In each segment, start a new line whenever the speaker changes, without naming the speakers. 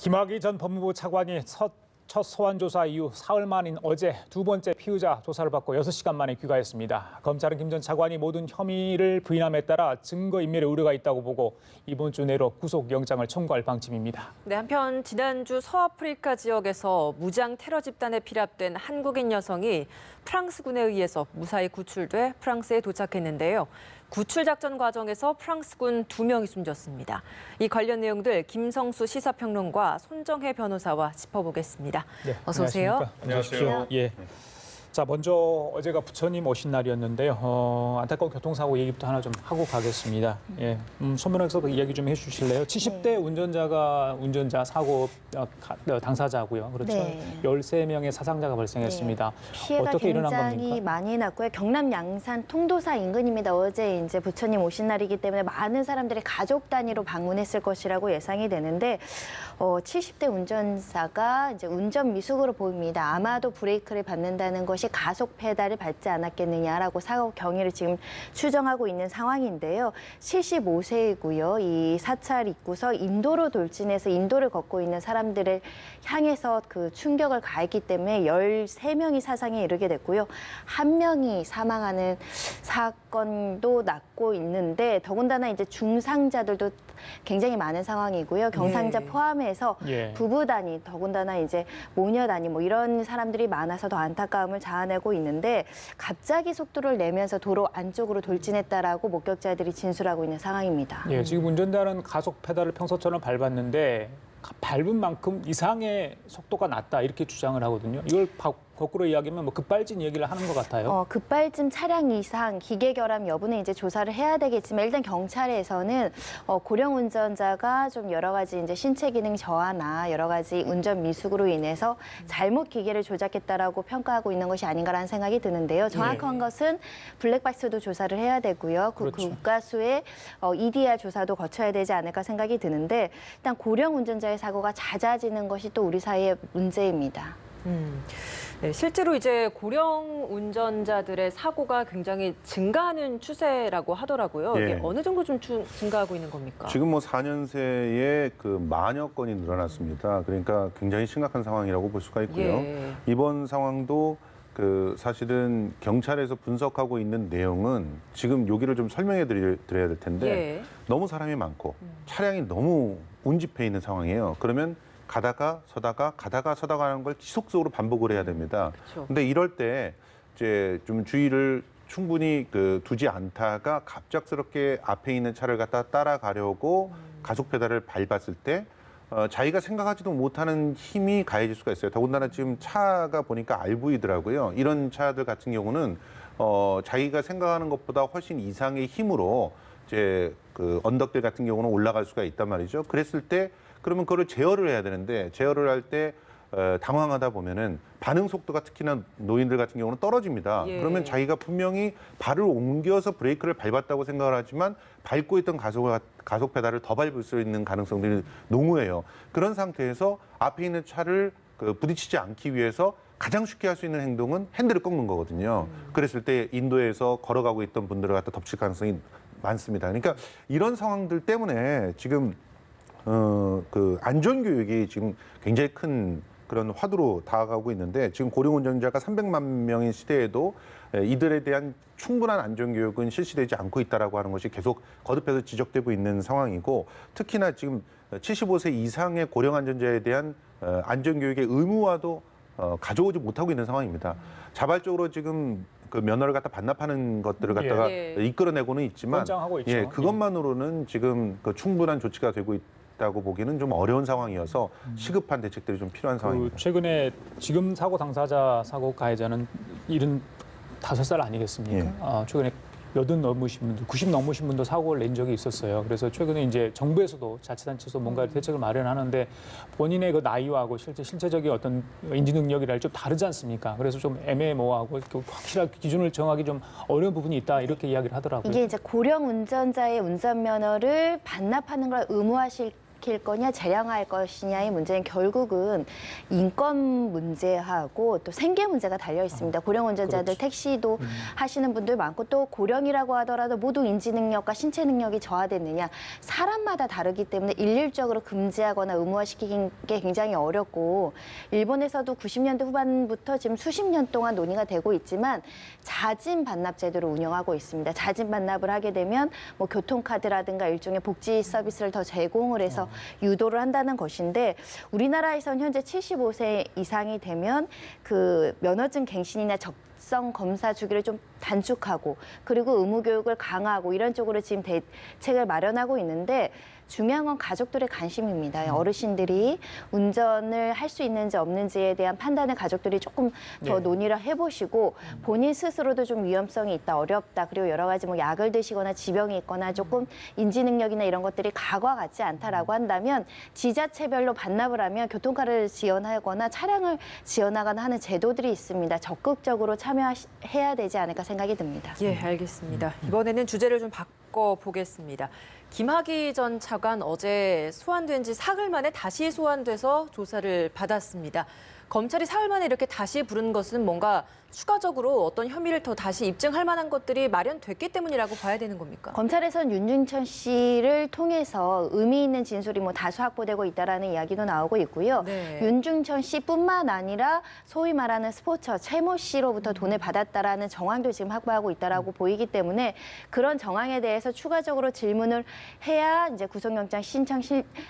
김학의 전 법무부 차관이 첫 소환 조사 이후 사흘 만인 어제 두 번째 피의자 조사를 받고 6시간 만에 귀가했습니다. 검찰은 김 전 차관이 모든 혐의를 부인함에 따라 증거인멸의 우려가 있다고 보고 이번 주 내로 구속영장을 청구할 방침입니다.
네, 한편 지난주 서아프리카 지역에서 무장 테러 집단에 피랍된 한국인 여성이 프랑스군에 의해서 무사히 구출돼 프랑스에 도착했는데요. 구출 작전 과정에서 프랑스군 2명이 숨졌습니다. 이 관련 내용들 김성수 시사평론가 손정혜 변호사와 짚어보겠습니다.
네,
어서 오세요.
안녕하십니까. 예. 자, 먼저 어제가 부처님 오신 날이었는데요. 안타까운 교통사고 얘기부터 하나 좀 하고 가겠습니다. 예, 소면에서도 이야기 좀 해주실래요? 70대 운전자 사고 당사자고요. 그렇죠.
네.
13명의 사상자가 발생했습니다.
피해가
어떻게 일어난
굉장히
겁니까?
많이 났고요. 경남 양산 통도사 인근입니다. 어제 이제 부처님 오신 날이기 때문에 많은 사람들이 가족 단위로 방문했을 것이라고 예상이 되는데 70대 운전사가 이제 운전 미숙으로 보입니다. 아마도 브레이크를 밟는다는 것이 가속 페달을 밟지 않았겠느냐라고 사고 경위를 지금 추정하고 있는 상황인데요. 75세이고요. 이 사찰 입구서 인도로 돌진해서 인도를 걷고 있는 사람들을 향해서 그 충격을 가했기 때문에 13명이 사상에 이르게 됐고요. 1명이 사망하는 사건도 났고 있는데 더군다나 이제 중상자들도 굉장히 많은 상황이고요. 경상자 포함해서 부부 단위, 더군다나 이제 모녀 단위 뭐 이런 사람들이 많아서 더 안타까움을 자아내고 있는데 갑자기 속도를 내면서 도로 안쪽으로 돌진했다라고 목격자들이 진술하고 있는 상황입니다.
예, 지금 운전자는 가속 페달을 평소처럼 밟았는데 밟은 만큼 이상의 속도가 났다 이렇게 주장을 하거든요. 이걸 거꾸로 이야기하면 뭐 급발진 얘기를 하는 것 같아요.
급발진 차량 이상, 기계 결함 여부는 이제 조사를 해야 되겠지만 일단 경찰에서는 고령 운전자가 좀 여러 가지 이제 신체 기능 저하나 여러 가지 운전 미숙으로 인해서 잘못 기계를 조작했다라고 평가하고 있는 것이 아닌가라는 생각이 드는데요. 정확한 것은 블랙박스도 조사를 해야 되고요.
그렇죠.
국가수의 EDR 조사도 거쳐야 되지 않을까 생각이 드는데 일단 고령 운전자의 사고가 잦아지는 것이 또 우리 사회의 문제입니다.
네, 실제로 이제 고령 운전자들의 사고가 굉장히 증가하는 추세라고 하더라고요.
예.
이게 어느 정도 좀 증가하고 있는 겁니까?
지금 뭐 4년새에 그 만여 건이 늘어났습니다. 그러니까 굉장히 심각한 상황이라고 볼 수가 있고요.
예.
이번 상황도 그 사실은 경찰에서 분석하고 있는 내용은 지금 여기를 좀 설명해 드려야 될 텐데 너무 사람이 많고 차량이 너무 운집해 있는 상황이에요. 그러면 가다가 서다가 하는 걸 지속적으로 반복을 해야 됩니다. 근데 이럴 때 이제 좀 주의를 충분히 두지 않다가 갑작스럽게 앞에 있는 차를 갖다 따라가려고 가속 페달을 밟았을 때 자기가 생각하지도 못하는 힘이 가해질 수가 있어요. 더군다나 지금 차가 보니까 RV더라고요. 이런 차들 같은 경우는 자기가 생각하는 것보다 훨씬 이상의 힘으로 이제 그 언덕들 같은 경우는 올라갈 수가 있단 말이죠. 그랬을 때 그러면 그걸 제어를 해야 되는데 제어를 할 때 당황하다 보면은 반응 속도가 특히나 노인들 같은 경우는 떨어집니다. 그러면 자기가 분명히 발을 옮겨서 브레이크를 밟았다고 생각을 하지만 밟고 있던 가속 페달을 더 밟을 수 있는 가능성들이 농후해요. 그런 상태에서 앞에 있는 차를 부딪히지 않기 위해서 가장 쉽게 할 수 있는 행동은 핸들을 꺾는 거거든요. 그랬을 때 인도에서 걸어가고 있던 분들을 갖다 덮칠 가능성이 많습니다. 그러니까 이런 상황들 때문에 지금 그 안전교육이 지금 굉장히 큰 그런 화두로 다가가고 있는데 지금 고령 운전자가 300만 명인 시대에도 이들에 대한 충분한 안전교육은 실시되지 않고 있다라고 하는 것이 계속 거듭해서 지적되고 있는 상황이고 특히나 지금 75세 이상의 고령 안전자에 대한 안전교육의 의무화도 가져오지 못하고 있는 상황입니다. 자발적으로 지금 그 면허를 갖다 반납하는 것들을 갖다가 이끌어내고는 있지만
권장하고 있죠.
그것만으로는 지금 그 충분한 조치가 되고 있다고 보기는 좀 어려운 상황이어서 시급한 대책들이 좀 필요한 상황입니다.
최근에 지금 사고 당사자 사고 가해자는 75살 아니겠습니까? 최근에 80 넘으신 분들, 90 넘으신 분도 사고를 낸 적이 있었어요. 그래서 최근에 이제 정부에서도 자치단체에서 뭔가 대책을 마련하는데 본인의 그 나이와 실체적인 어떤 인지 능력이랄 좀 다르지 않습니까? 그래서 좀 애매모호하고 확실한 기준을 정하기 좀 어려운 부분이 있다 이렇게 이야기를 하더라고요.
이게 이제 고령 운전자의 운전면허를 반납하는 걸 의무화시킬 줄여박힐 거냐 재량화할 것이냐의 문제는 결국은 인권 문제하고 또 생계 문제가 달려 있습니다. 고령 운전자들
그렇지.
택시도 하시는 분들 많고 또 고령이라고 하더라도 모두 인지 능력과 신체 능력이 저하됐느냐 사람마다 다르기 때문에 일률적으로 금지하거나 의무화시키는 게 굉장히 어렵고 일본에서도 90년대 후반부터 지금 수십 년 동안 논의가 되고 있지만 자진 반납 제도를 운영하고 있습니다. 자진 반납을 하게 되면 뭐 교통카드라든가 일종의 복지 서비스를 더 제공을 해서 유도를 한다는 것인데 우리나라에선 현재 75세 이상이 되면 그 면허증 갱신이나 적성 검사 주기를 좀 단축하고 그리고 의무 교육을 강화하고 이런 쪽으로 지금 대책을 마련하고 있는데 중요한 건 가족들의 관심입니다. 어르신들이 운전을 할 수 있는지 없는지에 대한 판단을 가족들이 조금 더
네.
논의를 해보시고 본인 스스로도 좀 위험성이 있다, 어렵다, 그리고 여러 가지 뭐 약을 드시거나 지병이 있거나 조금 인지 능력이나 이런 것들이 과거와 같지 않다라고 한다면 지자체별로 반납을 하면 교통카드를 지원하거나 차량을 지원하거나 하는 제도들이 있습니다. 적극적으로 참여해야 되지 않을까 생각이 듭니다.
예, 알겠습니다. 이번에는 주제를 좀 바꿔보겠습니다. 김학의 전 차관 어제 소환된 지 사흘 만에 다시 소환돼서 조사를 받았습니다. 검찰이 사흘 만에 이렇게 다시 부른 것은 뭔가 추가적으로 어떤 혐의를 더 다시 입증할 만한 것들이 마련됐기 때문이라고 봐야 되는 겁니까?
검찰에서는 윤중천 씨를 통해서 의미 있는 진술이 뭐 다수 확보되고 있다라는 이야기도 나오고 있고요.
네.
윤중천 씨뿐만 아니라 소위 말하는 스포처 최모 씨로부터 돈을 받았다라는 정황도 지금 확보하고 있다라고 보이기 때문에 그런 정황에 대해서 추가적으로 질문을 해야 이제 구속영장 신청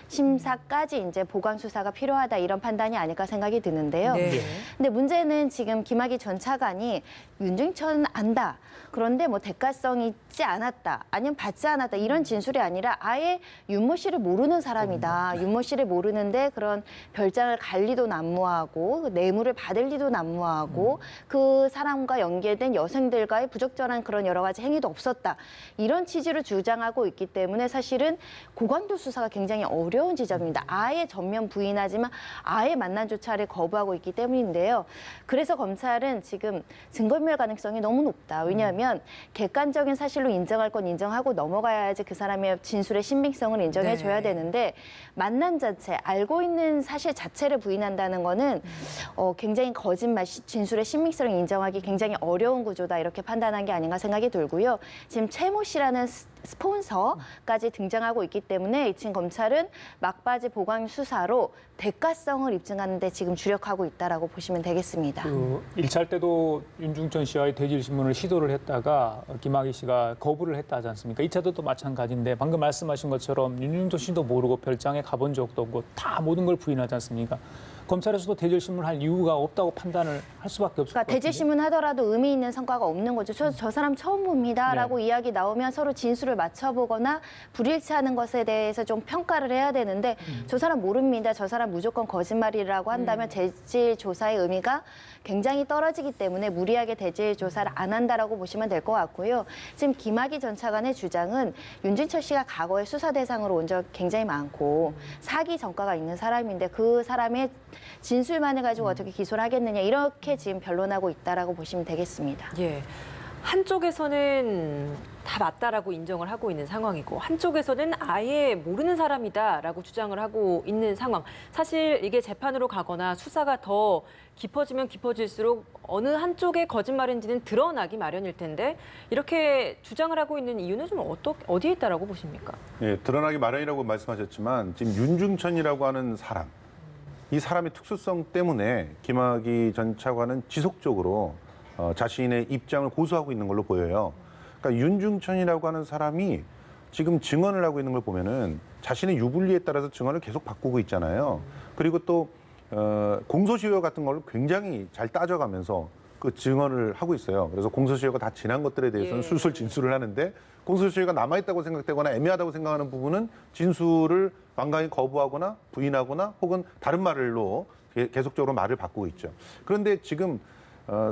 심사까지 이제 보강 수사가 필요하다 이런 판단이 아닐까 생각이 드는데요.
네.
근데 문제는 지금 김학의 전 차관이 윤중천 안다. 그런데 뭐 대가성이 있지 않았다. 아니면 받지 않았다. 이런 진술이 아니라 아예 윤모 씨를 모르는 사람이다. 윤모 씨를 모르는데 그런 별장을 갈 리도 난무하고 뇌물을 받을 리도 난무하고 그 사람과 연계된 여성들과의 부적절한 그런 여러 가지 행위도 없었다. 이런 취지로 주장하고 있기 때문에 사실은 고강도 수사가 굉장히 어려운 지점입니다. 아예 전면 부인하지만 아예 만난 조차를 거부하고 있기 때문인데요. 그래서 검찰은 지금 증거인멸 가능성이 너무 높다. 왜냐하면 객관적인 사실로 인정할 건 인정하고 넘어가야지 그 사람의 진술의 신빙성을 인정해줘야
네.
되는데 만난 자체, 알고 있는 사실 자체를 부인한다는 거는 굉장히 거짓말, 진술의 신빙성을 인정하기 굉장히 어려운 구조다 이렇게 판단한 게 아닌가 생각이 들고요. 지금 최모 씨라는 스폰서까지 등장하고 있기 때문에 지금 검찰은 막바지 보강 수사로 대가성을 입증하는 데 지금 주력하고 있다라고 보시면 되겠습니다.
그 1차 때도 윤중천 씨와의 대질 신문을 시도를 했다가 김학의 씨가 거부를 했다 하지 않습니까? 2차도 또 마찬가지인데 방금 말씀하신 것처럼 윤중천 씨도 모르고 별장에 가본 적도 없고 다 모든 걸 부인하지 않습니까? 검찰에서도 대질 신문을 할 이유가 없다고 판단을 할 수밖에 없을 것
그러니까
같은데.
대질 신문 하더라도 의미 있는 성과가 없는 거죠. 저 사람 처음 봅니다라고 이야기 나오면 서로 진술을 맞춰보거나 불일치하는 것에 대해서 좀 평가를 해야 되는데 저 사람 모릅니다. 저 사람 무조건 거짓말이라고 한다면 대질 조사의 의미가 굉장히 떨어지기 때문에 무리하게 대질 조사를 안 한다라고 보시면 될 것 같고요. 지금 김학의 전 차관의 주장은 윤중천 씨가 과거에 수사 대상으로 온 적 굉장히 많고 사기 전과가 있는 사람인데 그 사람의 진술만을 가지고 어떻게 기소를 하겠느냐 이렇게 지금 변론하고 있다라고 보시면 되겠습니다.
예. 한쪽에서는 다 맞다라고 인정을 하고 있는 상황이고 한쪽에서는 아예 모르는 사람이다라고 주장을 하고 있는 상황. 사실 이게 재판으로 가거나 수사가 더 깊어지면 깊어질수록 어느 한쪽의 거짓말인지는 드러나기 마련일 텐데 이렇게 주장을 하고 있는 이유는 좀 어디에 있다라고 보십니까?
예, 드러나기 마련이라고 말씀하셨지만 지금 윤중천이라고 하는 사람, 이 사람의 특수성 때문에 김학의 전 차관은 지속적으로 자신의 입장을 고수하고 있는 걸로 보여요. 그러니까 윤중천이라고 하는 사람이 지금 증언을 하고 있는 걸 보면은 자신의 유불리에 따라서 증언을 계속 바꾸고 있잖아요. 그리고 또 공소시효 같은 걸 굉장히 잘 따져가면서 그 증언을 하고 있어요. 그래서 공소시효가 다 지난 것들에 대해서는
예.
술술 진술을 하는데 공소시효가 남아있다고 생각되거나 애매하다고 생각하는 부분은 진술을 완강히 거부하거나 부인하거나 혹은 다른 말로 계속적으로 말을 바꾸고 있죠. 그런데 지금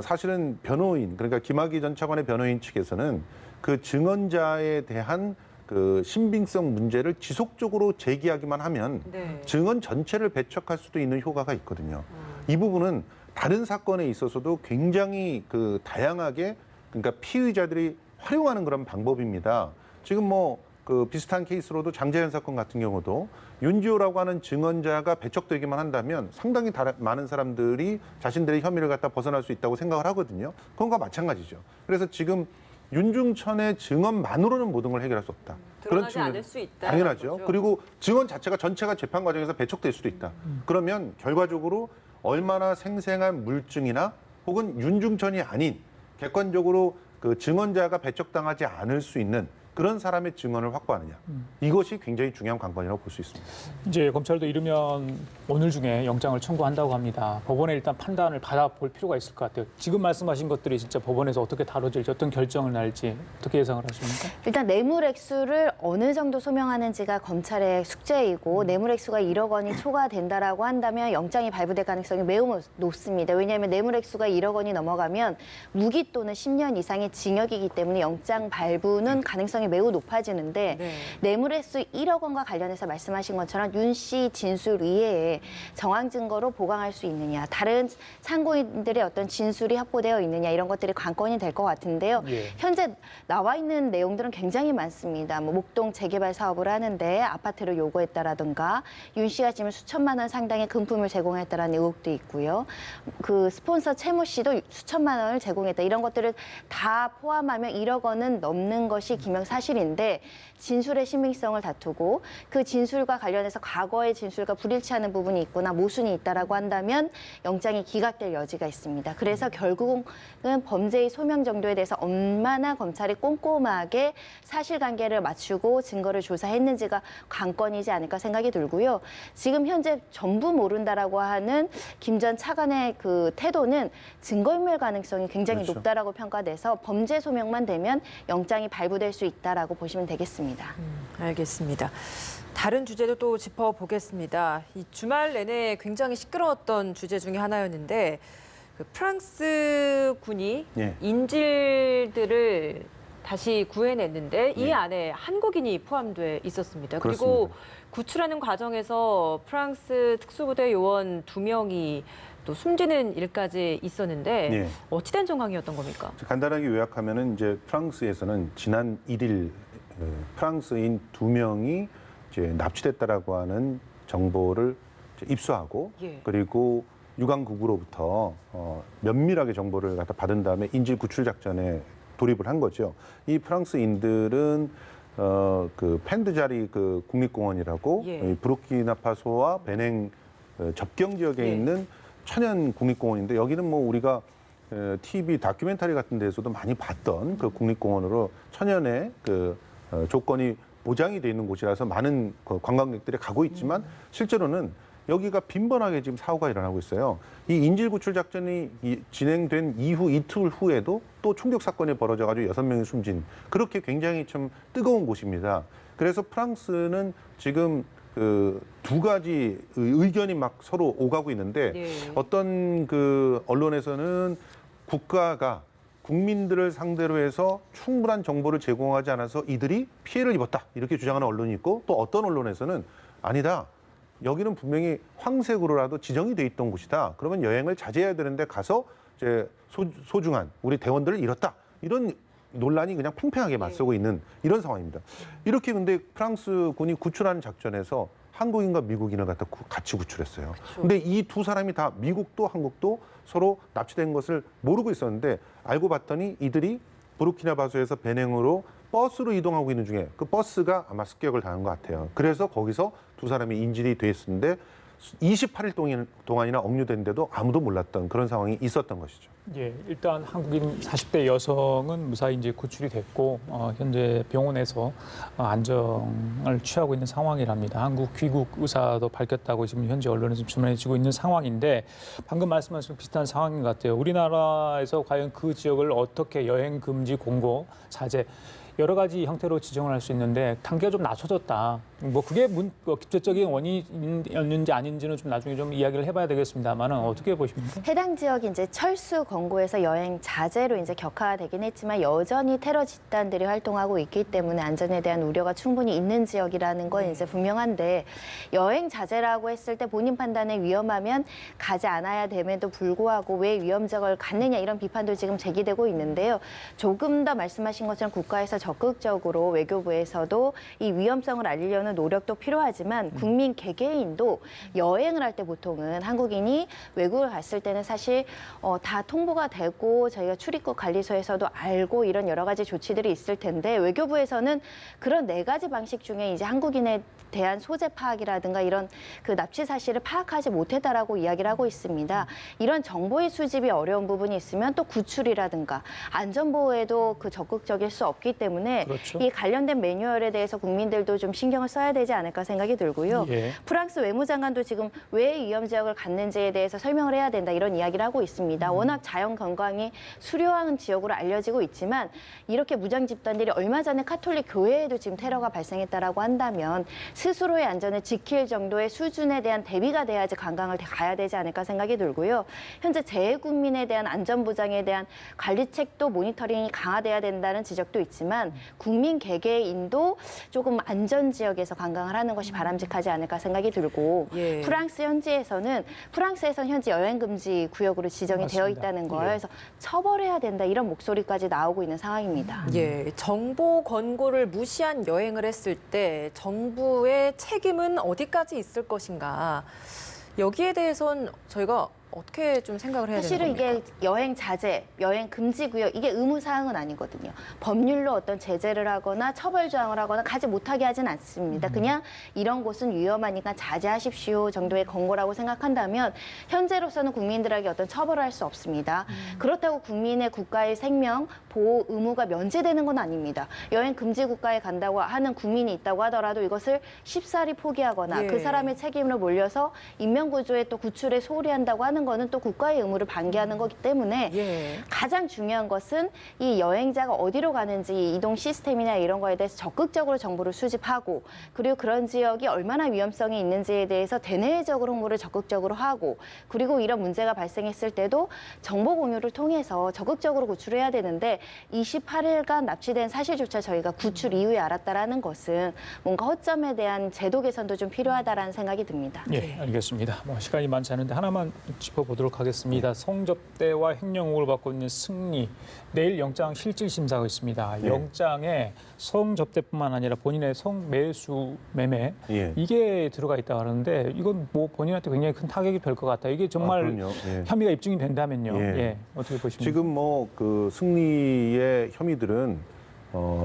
사실은 변호인, 그러니까 김학의 전 차관의 변호인 측에서는 그 증언자에 대한 그 신빙성 문제를 지속적으로 제기하기만 하면
네.
증언 전체를 배척할 수도 있는 효과가 있거든요. 이 부분은 다른 사건에 있어서도 굉장히 그 다양하게 그러니까 피의자들이 활용하는 그런 방법입니다. 지금 뭐 그 비슷한 케이스로도 장자연 사건 같은 경우도 윤지호라고 하는 증언자가 배척되기만 한다면 상당히 많은 사람들이 자신들의 혐의를 갖다 벗어날 수 있다고 생각을 하거든요. 그건과 마찬가지죠. 그래서 지금 윤중천의 증언만으로는 모든 걸 해결할 수 없다.
드러나지 않을 수 있다.
당연하죠.
거죠.
그리고 증언 자체가 전체가 재판 과정에서 배척될 수도 있다. 그러면 결과적으로 얼마나 생생한 물증이나 혹은 윤중천이 아닌 객관적으로 그 증언자가 배척당하지 않을 수 있는 그런 사람의 증언을 확보하느냐. 이것이 굉장히 중요한 관건이라고 볼 수 있습니다.
이제 검찰도 이르면 오늘 중에 영장을 청구한다고 합니다. 법원에 일단 판단을 받아볼 필요가 있을 것 같아요. 지금 말씀하신 것들이 진짜 법원에서 어떻게 다뤄질지, 어떤 결정을 날지 어떻게 예상을 하십니까?
일단 뇌물 액수를 어느 정도 소명하는지가 검찰의 숙제이고 뇌물 액수가 1억 원이 초과된다라고 한다면 영장이 발부될 가능성이 매우 높습니다. 왜냐하면 뇌물 액수가 1억 원이 넘어가면 무기 또는 10년 이상의 징역이기 때문에 영장 발부는 가능성이 매우 높아지는데
네.
뇌물 액수 1억 원과 관련해서 말씀하신 것처럼 윤 씨 진술 이외에 정황 증거로 보강할 수 있느냐, 다른 참고인들의 어떤 진술이 확보되어 있느냐 이런 것들이 관건이 될 것 같은데요.
예.
현재 나와 있는 내용들은 굉장히 많습니다. 뭐 목동 재개발 사업을 하는데 아파트를 요구했다라든가 윤 씨가 지금 수천만 원 상당의 금품을 제공했다라는 의혹도 있고요. 그 스폰서 채무 씨도 수천만 원을 제공했다. 이런 것들을 다 포함하면 1억 원은 넘는 것이 기명사실인데 진술의 신빙성을 다투고 그 진술과 관련해서 과거의 진술과 불일치하는 부분이 있거나 모순이 있다라고 한다면 영장이 기각될 여지가 있습니다. 그래서 결국은 범죄의 소명 정도에 대해서 얼마나 검찰이 꼼꼼하게 사실관계를 맞추고 증거를 조사했는지가 관건이지 않을까 생각이 들고요. 지금 현재 전부 모른다라고 하는 김 전 차관의 그 태도는 증거인멸 가능성이 굉장히
그렇죠.
높다라고 평가돼서 범죄 소명만 되면 영장이 발부될 수 있다라고 보시면 되겠습니다.
알겠습니다. 다른 주제도 또 짚어보겠습니다. 이 주말 내내 굉장히 시끄러웠던 주제 중에 하나였는데 그 프랑스 군이
예.
인질들을 다시 구해냈는데 이
예.
안에 한국인이 포함돼 있었습니다. 그리고
그렇습니다.
구출하는 과정에서 프랑스 특수부대 요원 2명이 또 숨지는 일까지 있었는데
예.
어찌된 정황이었던 겁니까?
간단하게 요약하면은 이제 프랑스에서는 지난 1일 프랑스인 2명이 이제 납치됐다라고 하는 정보를 이제 입수하고
예.
그리고 유관국으로부터 면밀하게 정보를 갖다 받은 다음에 인질 구출 작전에 돌입을 한 거죠. 이 프랑스인들은 그 펜드자리 그 국립공원이라고
예.
부르키나파소와 베냉 접경 지역에
예.
있는 천연 국립공원인데 여기는 뭐 우리가 TV 다큐멘터리 같은 데서도 많이 봤던 그 국립공원으로 천연의 그 조건이 보장이 돼 있는 곳이라서 많은 그 관광객들이 가고 있지만 실제로는 여기가 빈번하게 지금 사고가 일어나고 있어요. 이 인질 구출 작전이 진행된 이후 이틀 후에도 또 총격 사건이 벌어져가지고 6명이 숨진 그렇게 굉장히 좀 뜨거운 곳입니다. 그래서 프랑스는 지금 그 두 가지 의견이 막 서로 오가고 있는데
네.
어떤 그 언론에서는 국가가 국민들을 상대로 해서 충분한 정보를 제공하지 않아서 이들이 피해를 입었다 이렇게 주장하는 언론이 있고 또 어떤 언론에서는 아니다. 여기는 분명히 황색으로라도 지정이 돼 있던 곳이다. 그러면 여행을 자제해야 되는데 가서 이제 소중한 우리 대원들을 잃었다. 이런 논란이 그냥 팽팽하게 맞서고 있는 이런 상황입니다. 이렇게 근데 프랑스 군이 구출하는 작전에서 한국인과 미국인을 갖다 같이 구출했어요. 근데 이 두 사람이 다 미국도 한국도 서로 납치된 것을 모르고 있었는데 알고 봤더니 이들이 부르키나파소에서 베냉으로 버스로 이동하고 있는 중에 그 버스가 아마 습격을 당한 것 같아요. 그래서 거기서 두 사람이 인질이 돼 있었는데 28일 동안이나 억류됐는데도 아무도 몰랐던 그런 상황이 있었던 것이죠.
예, 일단 한국인 40대 여성은 무사히 이제 구출이 됐고 현재 병원에서 안정을 취하고 있는 상황이랍니다. 한국 귀국 의사도 밝혔다고 지금 현재 언론에서 전해지고 있는 상황인데 방금 말씀하신 비슷한 상황인 것 같아요. 우리나라에서 과연 그 지역을 어떻게 여행 금지 공고, 자제 여러 가지 형태로 지정을 할 수 있는데 단계가 좀 낮춰졌다. 뭐 그게 직접적인 원인이었는지 아닌지는 좀 나중에 좀 이야기를 해봐야 되겠습니다만은 어떻게 보십니까?
해당 지역이 이제 철수 권고에서 여행 자제로 이제 격화되긴 했지만 여전히 테러 집단들이 활동하고 있기 때문에 안전에 대한 우려가 충분히 있는 지역이라는 건 이제 분명한데 여행 자제라고 했을 때 본인 판단에 위험하면 가지 않아야 됨에도 불구하고 왜 위험적을 갖느냐 이런 비판도 지금 제기되고 있는데요. 조금 더 말씀하신 것처럼 국가에서 적극적으로 외교부에서도 이 위험성을 알리려는 노력도 필요하지만 국민 개개인도 여행을 할 때 보통은 한국인이 외국을 갔을 때는 사실 다 통보가 되고 저희가 출입국 관리소에서도 알고 이런 여러 가지 조치들이 있을 텐데 외교부에서는 그런 4가지 방식 중에 이제 한국인에 대한 소재 파악이라든가 이런 그 납치 사실을 파악하지 못했다라고 이야기를 하고 있습니다. 이런 정보의 수집이 어려운 부분이 있으면 또 구출이라든가 안전보호에도 그 적극적일 수 없기 때문에
그렇죠.
이 관련된 매뉴얼에 대해서 국민들도 좀 신경을 써야 되지 않을까 생각이 들고요.
예.
프랑스 외무장관도 지금 왜 위험 지역을 갖는지에 대해서 설명을 해야 된다 이런 이야기를 하고 있습니다. 워낙 자연 관광이 수려한 지역으로 알려지고 있지만 이렇게 무장 집단들이 얼마 전에 카톨릭 교회에도 지금 테러가 발생했다라고 한다면 스스로의 안전을 지킬 정도의 수준에 대한 대비가 돼야지 관광을 가야 되지 않을까 생각이 들고요. 현재 재외국민에 대한 안전보장에 대한 관리책도 모니터링이 강화돼야 된다는 지적도 있지만 국민 개개인도 조금 안전 지역에서 관광을 하는 것이 바람직하지 않을까 생각이 들고
예.
프랑스에서는 현재 여행 금지 구역으로 지정이
맞습니다.
되어 있다는 거예요.
예.
그래서 처벌해야 된다 이런 목소리까지 나오고 있는 상황입니다.
예, 정보 권고를 무시한 여행을 했을 때 정부의 책임은 어디까지 있을 것인가? 여기에 대해선 저희가 어떻게 좀 생각을 해야 되는
사실은
겁니까?
이게 여행 자제, 여행 금지 구역 이게 의무 사항은 아니거든요. 법률로 어떤 제재를 하거나 처벌 조항을 하거나 가지 못하게 하진 않습니다. 그냥 이런 곳은 위험하니까 자제하십시오 정도의 권고라고 생각한다면 현재로서는 국민들에게 어떤 처벌을 할 수 없습니다. 그렇다고 국민의 국가의 생명 보호 의무가 면제되는 건 아닙니다. 여행 금지 국가에 간다고 하는 국민이 있다고 하더라도 이것을 쉽사리 포기하거나
예.
그 사람의 책임으로 몰려서 인명구조에 또 구출에 소홀히 한다고 하는 거는 또 국가의 의무를 방기하는 거기 때문에
예.
가장 중요한 것은 이 여행자가 어디로 가는지 이동 시스템이나 이런 거에 대해서 적극적으로 정보를 수집하고 그리고 그런 지역이 얼마나 위험성이 있는지에 대해서 대내외적으로 홍보를 적극적으로 하고 그리고 이런 문제가 발생했을 때도 정보 공유를 통해서 적극적으로 구출해야 되는데 28일간 납치된 사실조차 저희가 구출 이후에 알았다라는 것은 뭔가 허점에 대한 제도 개선도 좀 필요하다라는 생각이 듭니다.
예, 알겠습니다. 뭐 시간이 많지 않은데 하나만 짚어보도록 하겠습니다. 성접대와 횡령 의혹을 받고 있는 승리, 내일 영장 실질 심사가 있습니다.
네.
영장에 성접대뿐만 아니라 본인의 성매수 매매
예.
이게 들어가 있다고 하는데 이건 뭐 본인한테 굉장히 큰 타격이 될 것 같아요. 이게 정말
그럼요. 예.
혐의가 입증이 된다면요.
예.
예, 어떻게 보십니까?
지금 뭐 그 승리의 혐의들은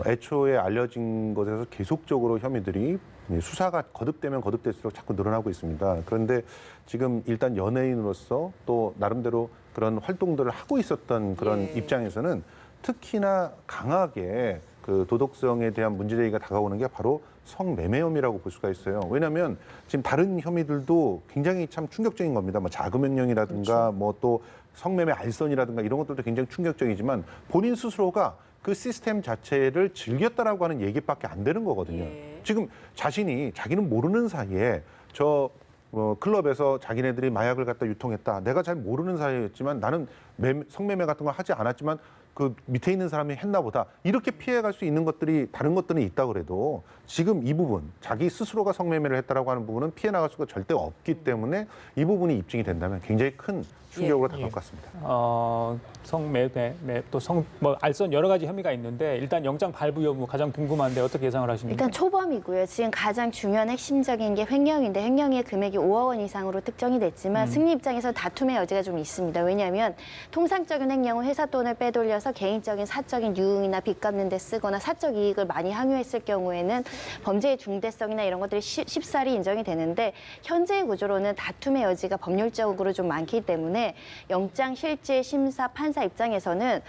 애초에 알려진 것에서 계속적으로 혐의들이 수사가 거듭되면 거듭될수록 자꾸 늘어나고 있습니다. 그런데 지금 일단 연예인으로서 또 나름대로 그런 활동들을 하고 있었던 그런
예.
입장에서는 특히나 강하게 그 도덕성에 대한 문제제기가 다가오는 게 바로 성매매 혐의라고 볼 수가 있어요. 왜냐하면 지금 다른 혐의들도 굉장히 참 충격적인 겁니다. 뭐 자금횡령이라든가 뭐 또 성매매 알선이라든가 이런 것들도 굉장히 충격적이지만 본인 스스로가 그 시스템 자체를 즐겼다라고 하는 얘기밖에 안 되는 거거든요.
예.
지금 자기는 모르는 사이에 클럽에서 자기네들이 마약을 갖다 유통했다. 내가 잘 모르는 사이였지만 나는 성매매 같은 거 하지 않았지만 그 밑에 있는 사람이 했나 보다. 이렇게 피해갈 수 있는 것들이 다른 것들은 있다 그래도 지금 이 부분 자기 스스로가 성매매를 했다라고 하는 부분은 피해 나갈 수가 절대 없기 때문에 이 부분이 입증이 된다면 굉장히 큰 충격으로 다가올 것 같습니다.
성매매, 또 알선 여러 가지 혐의가 있는데 일단 영장 발부 여부 가장 궁금한데 어떻게 예상을 하십니까?
일단 초범이고요. 지금 가장 중요한 핵심적인 게 횡령인데 횡령의 금액이 5억 원 이상으로 특정이 됐지만 승리 입장에서 다툼의 여지가 좀 있습니다. 왜냐하면 통상적인 횡령은 회사 돈을 빼돌려서 개인적인 사적인 유흥이나 빚 갚는 데 쓰거나 사적 이익을 많이 항유했을 경우에는 범죄의 중대성이나 이런 것들이 쉽사리 인정이 되는데 현재의 구조로는 다툼의 여지가 법률적으로 좀 많기 때문에 영장 실질 심사 판사 입장에서는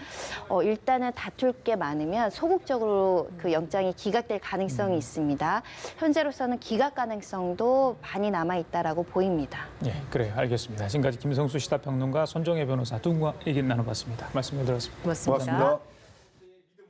일단은 다툴 게 많으면 소극적으로 그 영장이 기각될 가능성이 있습니다. 현재로서는 기각 가능성도 많이 남아 있다라고 보입니다.
예, 그래요. 알겠습니다. 지금까지 김성수 시사평론가 손정혜 변호사 두 분과 얘기 나눠봤습니다. 말씀 잘 들었습니다.
고맙습니다.
고맙습니다.